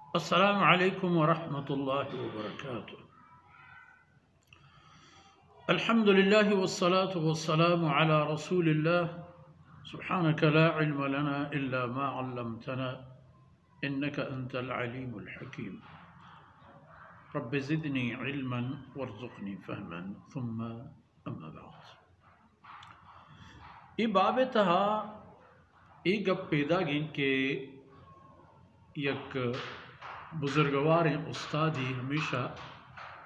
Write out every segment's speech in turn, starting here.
अस्सलामु अलैकुम वरहमतुल्लाहि वबरकातुह। अल्हम्दुलिल्लाहि वस्सलातु वस्सलामु अला रसूलिल्लाह। सुब्हानक ला इल्म लना इल्ला मा अल्लमतना इन्नका अंतल अलीमुल हकीम। रब्बि ज़िदनी इल्मन वर्ज़ुक़नी फ़हमन थुम्मा अम्मा बाद। ये बाबे तहा एक गप पैदा गिन के यक बुजुर्गवार उस्ताद ही हमेशा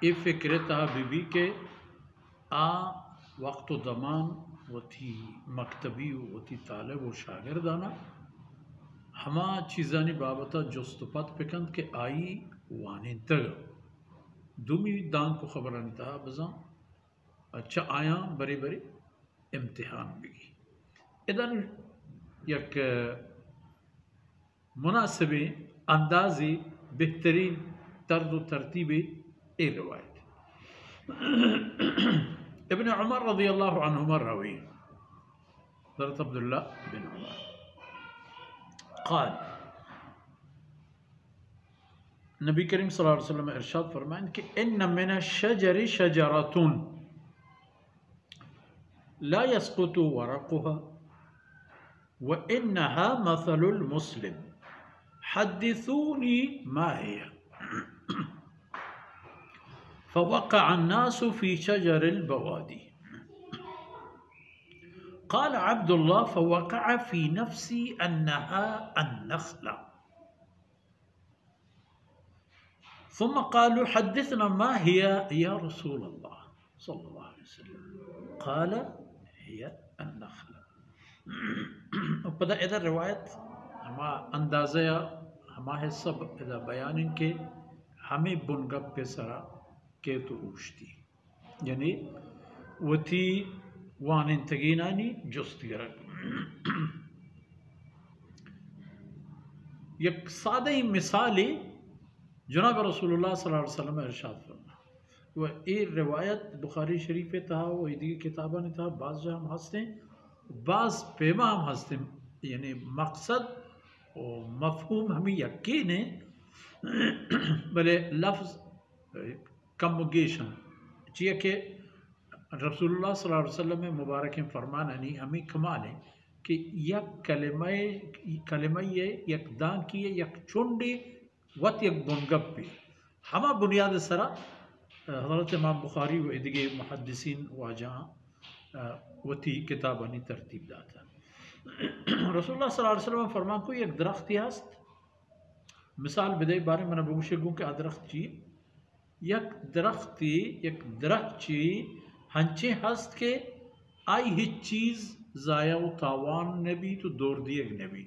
ये फिक्र तहा बीबी के आ वक्त दमान वती मकतबी वती तालब व शागिर्दाना हमा चीज़ानी बाबता जस्तपत पिकंद के आई वाने तग दुमी दान को खबर था बजा अच्छा आया बरे बरे इम्तिहान भी इधर यक मुनासिब अंदाज़ी बेहतरीन तर्ज व तरतीब ए रवायत इब्न उमर रज़ियल्लाहु अन्हुमा रवी हज़रत अब्दुल्लाह बिन उमर क़ाल नबी करीम सल्लल्लाहु अलैहि वसल्लम इरशाद फरमाएं कि इन्न मिन अश-शजरि शजरतुन ला यस्कुतु वरक़ुहा व इन्नहा मसलुल मुस्लिम हद्दिसूनी मा हिय फवक़अ अन्नासु फ़ी शजरिल बवादी क़ाल अब्दुल्लाह फवक़अ फ़ी नफ़्सी अन्नहा अन्नख़ला ثم قالوا حدثنا ما هي يا رسول الله صلى الله عليه وسلم قال هي النخلة. पता इधर रिवायत हमा अंदाज़ा हमा है सब इधर बयान इनके हमें बुनगप पे सरा के तो उछती यानी वती वान तगीनानी जुस्ती एक सादे मिसाली जनाब रसूलुल्लाह सल्लल्लाहु अलैहि वसल्लम इरशाद फरमा वह ये रिवायत बुखारी शरीफ था वो इदी किताबा ने था बाज़ जो हम हंसते बाज़ पेमा हम हंसते यानी मकसद और मफहूम हमें यकीन है भले लफ्ज़ कमुगेशन चाहिए कि रसूलुल्लाह सल्लल्लाहु अलैहि वसल्लम में मुबारक फरमान नहीं हमें कमाल है कि यक कलमा ये यक दान किए यक चुंडे वत यक बुनगप पे हमा बुनियाद सरा हज़रत इमाम बुखारी व इदिगे मुहद्दिसीन वाजा वती किताबानी तरतीब दाता रसूलुल्लाह सल्लल्लाहु अलैहि वसल्लम फरमान को एक दरख्त हस्त मिसाल बिदे बारे में बगुशगू के दरख्त ची एक दरख्त ची हंचे हस्त के आई ही चीज़ ज़ाया व तावान नबी तो दौर दिए नबी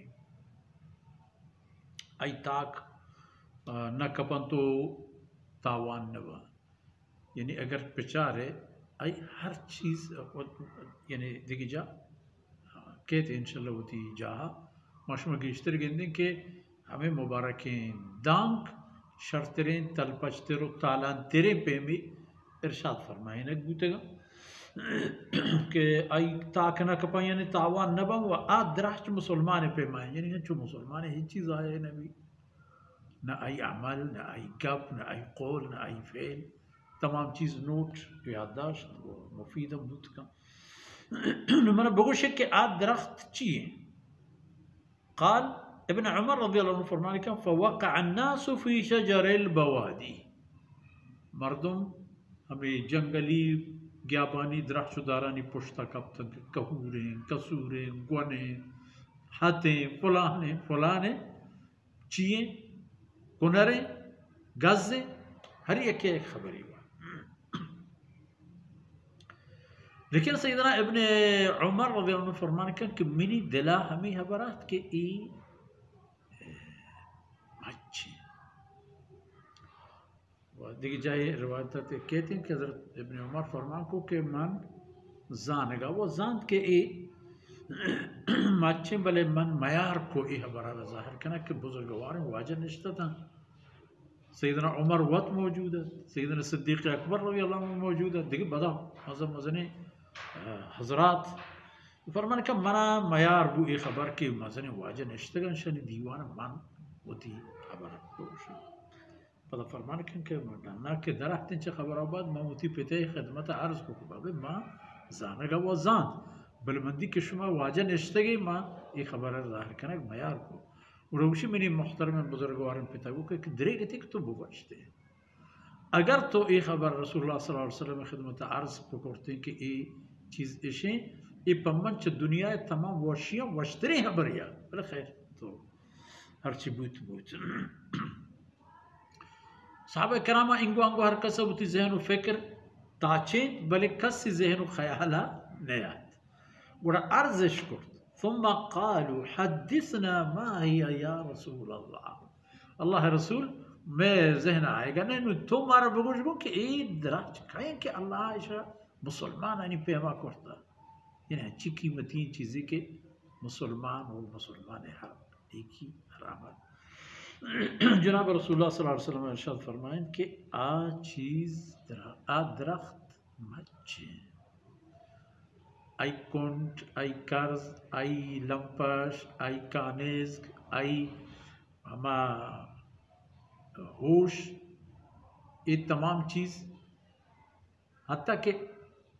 आई ताक न कपन तो तावान नवा यानी अगर पिचारे आई हर चीज़ यानी देखी जा कहते इंशाल्लाह होती जा मशमा की इश्तर गेंदे के हमें मुबारकें दांग शर्तरें तलपचतर तालान तेरे पे भी इरशाद फरमाए न गुतेगा के आई ताक न कपा यानी तावान नबा व आ दराज मुसलमान पे माए यानी जो मुसलमान ही चीज़ आए नबी न आई अमल न आई गप न आई कौल न आई फेल तमाम चीज़ नोट याददाश्त मुफीद अमदूत का मैंने बगुश के आप दरख्त चाहिए काल इब्न उमर रज़ियल्लाहु अन्हु फरमाने का फवक़अ अन्नासु फ़ी शजरिल बवादी मर्दम हमें जंगली ग्याबानी दरख्तदारानी पुश्ता कब तक कहूरें कसूरें गुने हाथें फलाने चिए कुनरें गज़े हर एक खबरी हुआ लेकिन सैयदना इब्न उमर रज़ियल्लाहु अन्हु फरमान कर कि मिनी दिला हमें हबरात के ई अच्छे देखी जाए रिवायत कहते हैं कि हज़रत इब्न उमर फरमान को कि मन जानेगा वो जान के ई माचे भले मन मयार को ई हबरा ज़ाहिर करना कि बुजुर्गवार वाजन निश्ता था सैयदना उमर वत मौजूद है सैयदना सिद्दीक़ अकबर रज़ियल्लाहु अन्हु मौजूद है देखिए बता मज़ने हजरात फरमान का मना मयार बु खबर के मज़ने वाजन इश्तगन शनि दीवान मन होती खबर दोषी पता फरमान के ना के दरख्त च खबर आबाद ममूती पेते खदमत अर्ज को बाबे माँ जानगा वो जान बलमंदी के शुमा वाजा नश्तगी माँ ये खबर ज़ाहिर करना मयार को रोशी मेरी मोहतरम बुजुर्गवार पिता को कि दरेग थे तो बुबचते अगर तो ये खबर रसूलुल्लाह सल्लल्लाहु अलैहि वसल्लम खिदमत अर्ज को करते कि ये चीज़ इशे ये पमंच दुनिया तमाम वशियाँ वश्तरे खबरिया बल खैर तो हर ची बूत साहब करामा इंगो अंगो हर कसबती जहन फ़िक्र ताचे बले कस जहन ख्याला नयात वड़ा अर्जिश कुर्त ثم قالوا حدثنا ما هي يا رسول الله अल्लाह रसूल मैं जहन आएगा नहीं तो मारा बगुश बो कि एक दराज कहें कि अल्लाह ऐसा मुसलमान यानी पेमा करता यानी अच्छी कीमती चीज़ें के मुसलमान और मुसलमान हर एक ही हराम जनाब रसूलुल्लाह सल्लल्लाहु अलैहि वसल्लम ने इरशाद फरमाया कि आ दरख्त मच्छे आई कुंट आई कर्ज आई लंपश आई कानिज़ आई हमा होश ये तमाम चीज़ हत्ता के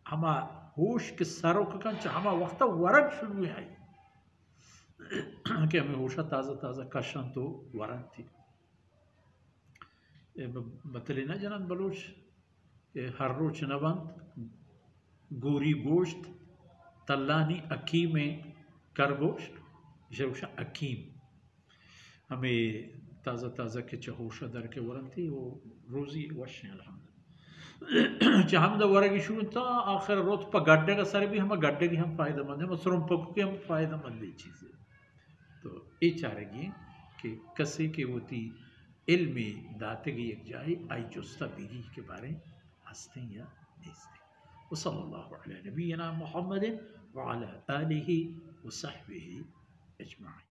हमा होश के सरों का हमा वक्त वरग शुरू है कि हमें होशा ताज़ा ताज़ा कशन तो वरग थी बतले ना जनन बलोच हर रोज नबंद गोरी गोश्त तल्लानी अकीम कर गोश्त जरूशा अकीम हमें ताज़ा ताज़ा के चहोशा दर के वरन थी वो रोज़ी वश अल्हम्दुलिल्लाह जहाँ हम वरगी शुरू था आखिर रोज पर गड्ढे का सर भी हम गड्ढे की हम फ़ायदेमंद है मसरूम पक के हम फ़ायदेमंद ये चीज़ें तो ये चाहेगी कि कसे के होती इल्मी दातगी एक जाए आई जुस्ता बीगी के बारे हंसते या नेस्ते वसल्लल्लाहु अला नबीना मुहम्मद व अला आलिहि व सहबिहि अजमाइन।